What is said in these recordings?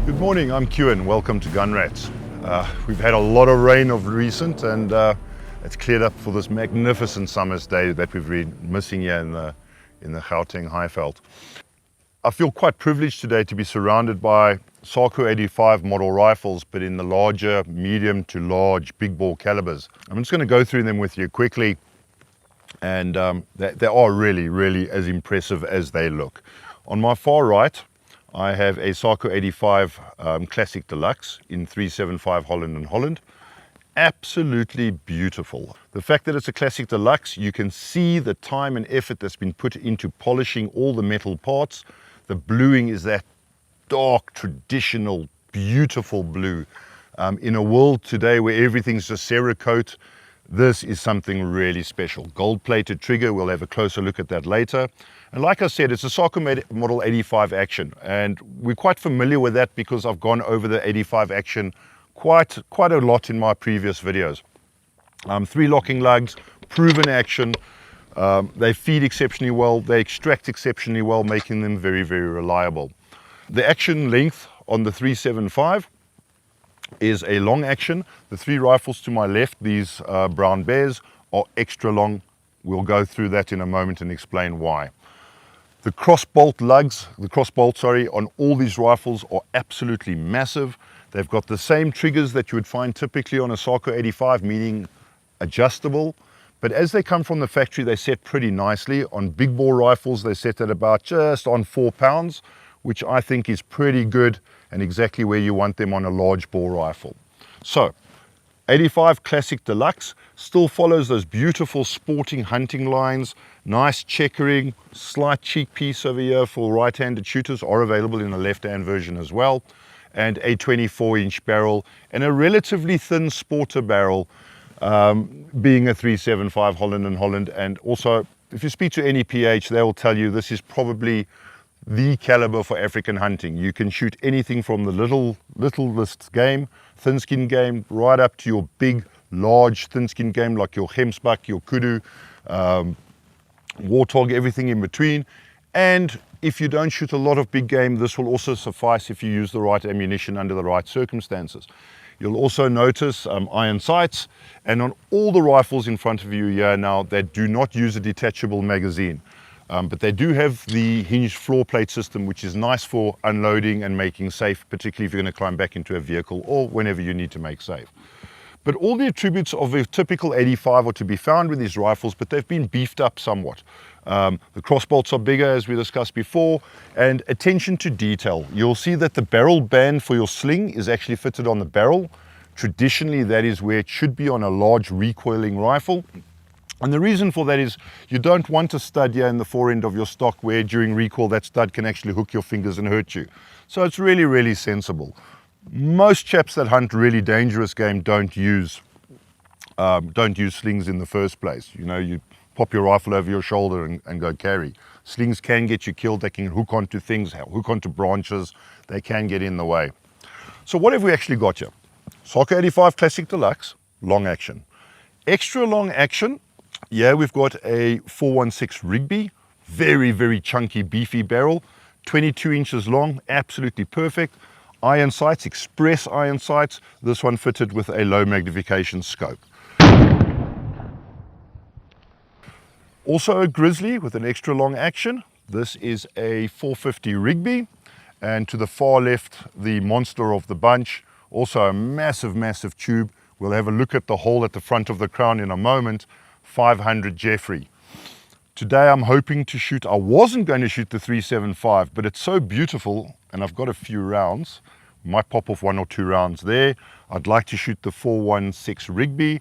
Good morning, I'm Cuan. Welcome to Gunrats. We've had a lot of rain of recent and it's cleared up for this magnificent summer's day that we've been missing here in the Gauteng Highveld. I feel quite privileged today to be surrounded by Sako 85 model rifles, but in the larger, medium to large, big bore calibers. I'm just going to go through them with you quickly, and they are really as impressive as they look. On my far right, I have a Sako 85 Classic Deluxe in 375 Holland & Holland. Absolutely beautiful. The fact that it's a Classic Deluxe, you can see the time and effort that's been put into polishing all the metal parts. The bluing is that dark, traditional, beautiful blue. In a world today where everything's just Cerakote, this is something really special. Gold-plated trigger, we'll have a closer look at that later. And like I said, it's a Sako Model 85 Action, and we're quite familiar with that because I've gone over the 85 Action quite a lot in my previous videos. 3 locking lugs, proven action. They feed exceptionally well, they extract exceptionally well, making them very reliable. The action length on the 375 is a long action. The 3 rifles to my left, these Brown Bears, are extra long. We'll go through that in a moment and explain why. The crossbolt lugs, on all these rifles are absolutely massive. They've got the same triggers that you would find typically on a Sako 85, meaning adjustable. But as they come from the factory, they set pretty nicely. On big bore rifles, they set at about just on 4 pounds, which I think is pretty good and exactly where you want them on a large bore rifle. So, 85 Classic Deluxe still follows those beautiful sporting hunting lines, nice checkering, slight cheek piece over here for right-handed shooters are available in a left-hand version as well, and a 24-inch barrel and a relatively thin sporter barrel, being a 375 Holland & Holland. And also, if you speak to any PH, they will tell you this is probably the caliber for African hunting. You can shoot anything from the littlest game, thin skin game, right up to your big, large thin skin game like your gemsbuck, your kudu, warthog, everything in between. And if you don't shoot a lot of big game, this will also suffice if you use the right ammunition under the right circumstances. You'll also notice iron sights, and on all the rifles in front of you here now, they do not use a detachable magazine. But they do have the hinged floor plate system, which is nice for unloading and making safe, particularly if you're going to climb back into a vehicle or whenever you need to make safe. But all the attributes of a typical 85 are to be found with these rifles, but they've been beefed up somewhat. The crossbolts are bigger, as we discussed before, and attention to detail. You'll see that the barrel band for your sling is actually fitted on the barrel. Traditionally, that is where it should be on a large recoiling rifle. And the reason for that is you don't want a stud here in the fore end of your stock where during recoil that stud can actually hook your fingers and hurt you. So it's really sensible. Most chaps that hunt really dangerous game don't use slings in the first place. You know, you pop your rifle over your shoulder and go carry. Slings can get you killed. They can hook onto things, hook onto branches. They can get in the way. So what have we actually got here? Sako 85 Classic Deluxe, long action. Extra long action. Yeah, we've got a 416 Rigby, very chunky, beefy barrel, 22 inches long, absolutely perfect. Iron sights, express iron sights, this one fitted with a low magnification scope. Also a Grizzly with an extra long action. This is a 450 Rigby, and to the far left, the monster of the bunch, also a massive tube. We'll have a look at the hole at the front of the crown in a moment. 500 Jeffrey. Today I'm hoping to shoot, I wasn't going to shoot the 375, but it's so beautiful and I've got a few rounds. Might pop off 1 or 2 rounds there. I'd like to shoot the 416 Rigby,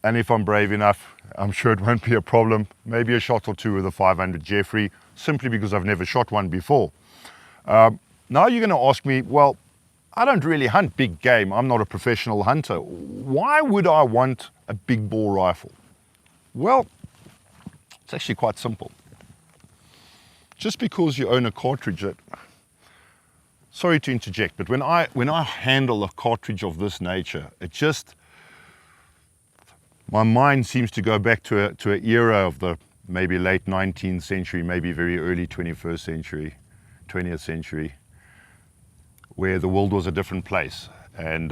and if I'm brave enough, I'm sure it won't be a problem, maybe a shot or 2 with a 500 Jeffrey, simply because I've never shot one before. Now you're going to ask me, well, I don't really hunt big game. I'm not a professional hunter. Why would I want a big bore rifle? Well, it's actually quite simple. Just because you own a cartridge that, sorry to interject, but when I handle a cartridge of this nature, it just, my mind seems to go back to an era of the maybe late 19th century, maybe very early 21st century, 20th century. where the world was a different place. And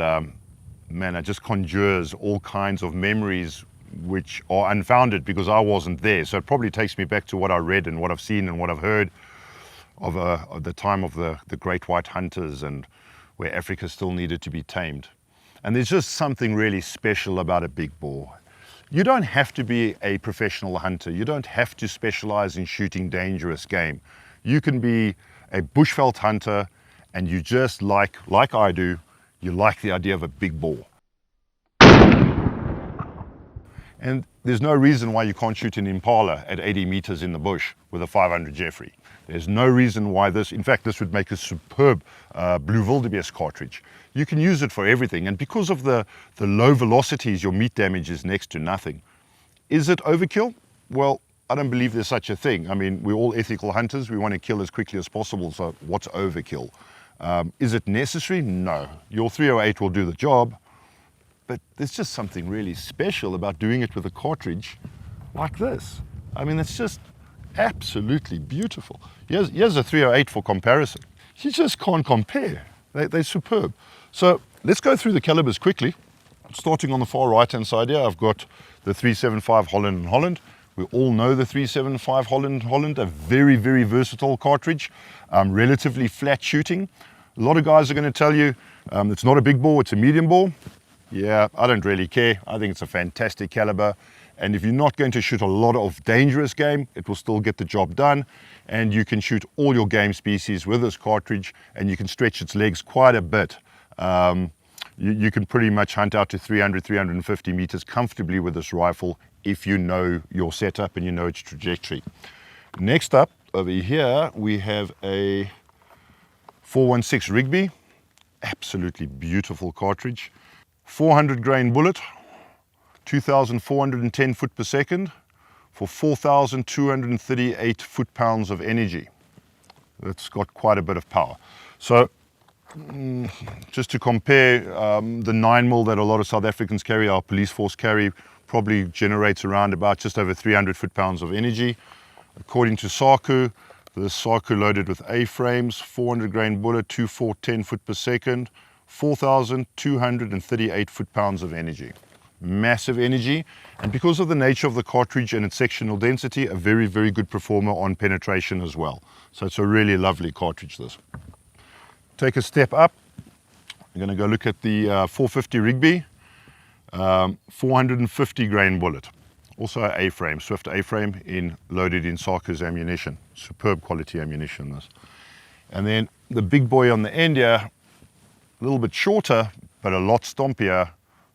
man, it just conjures all kinds of memories which are unfounded because I wasn't there. So it probably takes me back to what I read and what I've seen and what I've heard of the time of the great white hunters and where Africa still needed to be tamed. And there's just something really special about a big boar. You don't have to be a professional hunter. You don't have to specialize in shooting dangerous game. You can be a bushveld hunter and you just like I do, you like the idea of a big boar. And there's no reason why you can't shoot an impala at 80 meters in the bush with a 500 Jeffrey. There's no reason why this, in fact, this would make a superb blue wildebeest cartridge. You can use it for everything. And because of the low velocities, your meat damage is next to nothing. Is it overkill? Well, I don't believe there's such a thing. I mean, we're all ethical hunters. We want to kill as quickly as possible. So what's overkill? Is it necessary? No. Your 308 will do the job. But there's just something really special about doing it with a cartridge like this. I mean, it's just absolutely beautiful. Here's a 308 for comparison. You just can't compare. They're superb. So let's go through the calibers quickly. Starting on the far right-hand side here, I've got the 375 Holland & Holland. We all know the 375 Holland & Holland, a very, very versatile cartridge, relatively flat shooting. A lot of guys are going to tell you it's not a big bore, it's a medium bore. Yeah, I don't really care. I think it's a fantastic caliber. And if you're not going to shoot a lot of dangerous game, it will still get the job done. And you can shoot all your game species with this cartridge and you can stretch its legs quite a bit. You can pretty much hunt out to 300, 350 meters comfortably with this rifle if you know your setup and you know its trajectory. Next up, over here, we have a 416 Rigby. Absolutely beautiful cartridge. 400 grain bullet, 2,410 foot per second for 4,238 foot-pounds of energy. That's got quite a bit of power. So just to compare, the 9mm that a lot of South Africans carry, our police force carry, probably generates around about just over 300 foot-pounds of energy. According to Sako, this Sako loaded with A-frames, 400 grain bullet, 2,410 foot per second, 4,238 foot-pounds of energy. Massive energy, and because of the nature of the cartridge and its sectional density, a very, very good performer on penetration as well. So it's a really lovely cartridge, this. Take a step up. I'm going to go look at the 450 Rigby, 450 grain bullet. Also an A-frame, Swift A-frame loaded in Sako's ammunition. Superb quality ammunition, this. And then the big boy on the end here, a little bit shorter, but a lot stompier,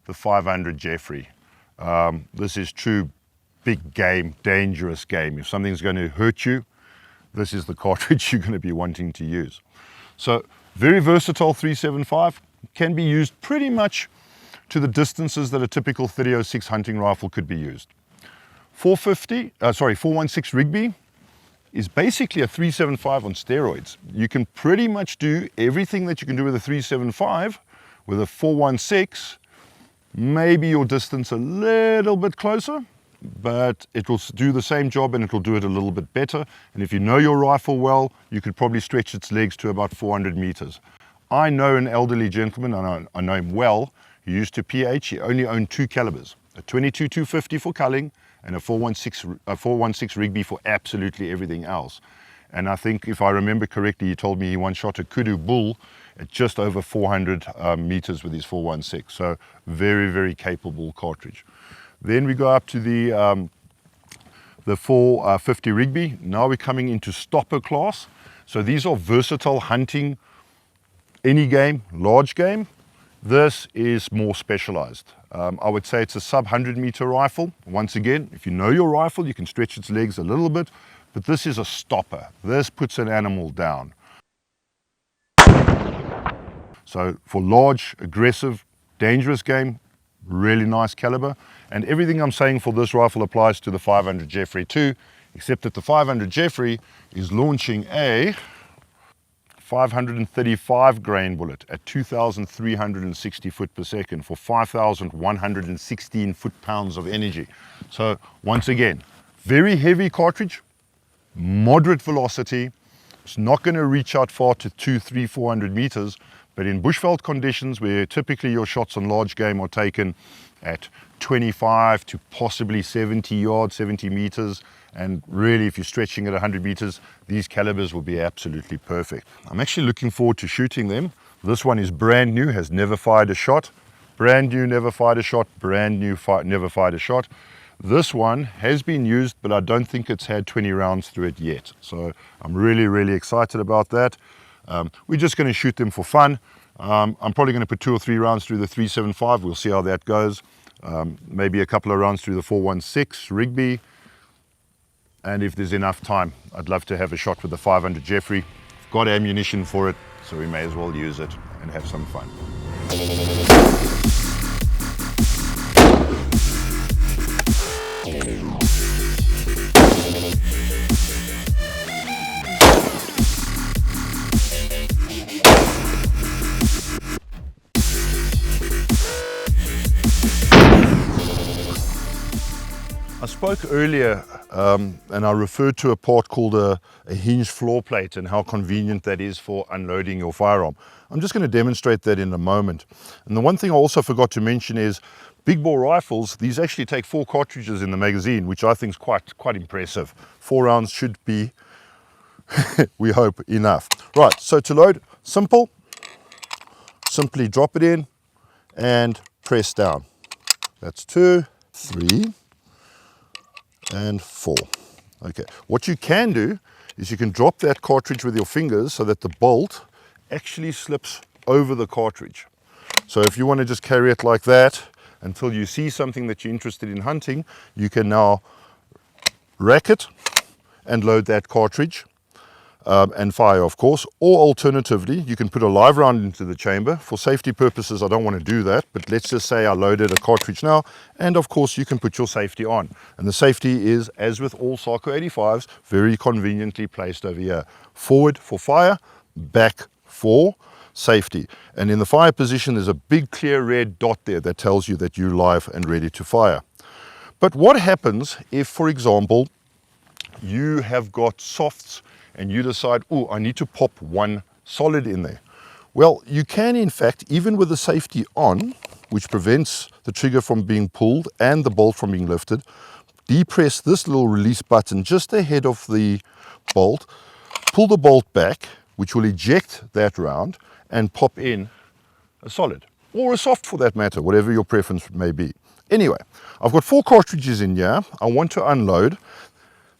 the 500 Jeffrey. This is true big game, dangerous game. If something's going to hurt you, this is the cartridge you're going to be wanting to use. So very versatile 375, can be used pretty much to the distances that a typical 30-06 hunting rifle could be used. 416 Rigby is basically a 375 on steroids. You can pretty much do everything that you can do with a 375 with a 416, maybe your distance a little bit closer, but it will do the same job and it will do it a little bit better. And if you know your rifle well, you could probably stretch its legs to about 400 meters. I know an elderly gentleman, and I know him well, he used to PH, he only owned two calibers, a 22-250 for culling and a 416 Rigby for absolutely everything else. And I think if I remember correctly, he told me he once shot a kudu bull at just over 400 meters with his 416. So very, very capable cartridge. Then we go up to the 450 Rigby. Now we're coming into stopper class. So these are versatile hunting, any game, large game. This is more specialized. I would say it's a sub 100 meter rifle. Once again, if you know your rifle, you can stretch its legs a little bit, but this is a stopper. This puts an animal down. So for large, aggressive, dangerous game, really nice caliber. And everything I'm saying for this rifle applies to the 500 Jeffrey too, except that the 500 Jeffrey is launching a 535 grain bullet at 2,360 foot per second for 5,116 foot-pounds of energy. So once again, very heavy cartridge, moderate velocity. It's not going to reach out far to 200, 300, 400 meters, But in bushveld conditions, where typically your shots on large game are taken at 25 to possibly 70 yards, 70 meters, and really if you're stretching at 100 meters, these calibers will be absolutely perfect. I'm actually looking forward to shooting them. This one is brand new, has never fired a shot. Brand new, never fired a shot. Brand new, never fired a shot. This one has been used, but I don't think it's had 20 rounds through it yet. So I'm really, really excited about that. We're just going to shoot them for fun. I'm probably going to put 2 or 3 rounds through the 375. We'll see how that goes. Maybe a couple of rounds through the 416 Rigby. And if there's enough time, I'd love to have a shot with the 500 Jeffrey. Got ammunition for it, so we may as well use it and have some fun. I spoke earlier and I referred to a part called a hinged floor plate and how convenient that is for unloading your firearm. I'm just going to demonstrate that in a moment. And the one thing I also forgot to mention is big bore rifles, these actually take 4 cartridges in the magazine, which I think is quite impressive. 4 rounds should be, we hope, enough. Right, so to load, simple. Simply drop it in and press down. That's 2, 3, and 4. Okay, what you can do is you can drop that cartridge with your fingers so that the bolt actually slips over the cartridge. So if you want to just carry it like that until you see something that you're interested in hunting, you can now rack it and load that cartridge and fire, of course. Or alternatively, you can put a live round into the chamber. For safety purposes, I don't want to do that, but let's just say I loaded a cartridge now, and of course you can put your safety on. And the safety is, as with all Sako 85s, very conveniently placed over here. Forward for fire, back for safety. And in the fire position, there's a big clear red dot there that tells you that you're live and ready to fire. But what happens if, for example, you have got softs and you decide, oh, I need to pop one solid in there? Well, you can, in fact, even with the safety on, which prevents the trigger from being pulled and the bolt from being lifted, depress this little release button just ahead of the bolt, pull the bolt back, which will eject that round, and pop in a solid, or a soft for that matter, whatever your preference may be. Anyway, I've got 4 cartridges in here. I want to unload.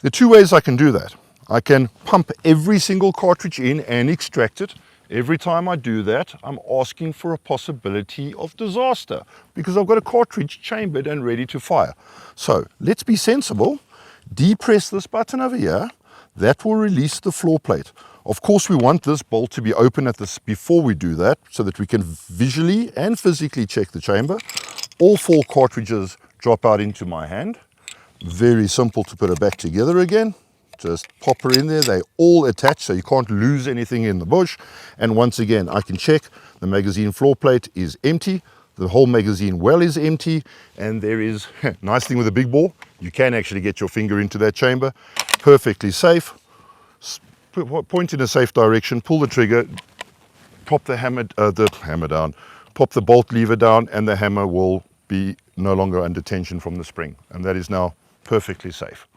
There are 2 ways I can do that. I can pump every single cartridge in and extract it. Every time I do that, I'm asking for a possibility of disaster because I've got a cartridge chambered and ready to fire. So let's be sensible. Depress this button over here. That will release the floor plate. Of course, we want this bolt to be open at this before we do that so that we can visually and physically check the chamber. All 4 cartridges drop out into my hand. Very simple to put it back together again. Just pop her in there. They all attach, so you can't lose anything in the bush. And once again, I can check the magazine floor plate is empty. The whole magazine well is empty. And there is, nice thing with a big bore, you can actually get your finger into that chamber. Perfectly safe. Point in a safe direction, pull the trigger, pop the hammer down, pop the bolt lever down, and the hammer will be no longer under tension from the spring. And that is now perfectly safe.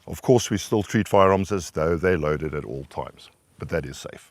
Of course, we still treat firearms as though they're loaded at all times, but that is safe.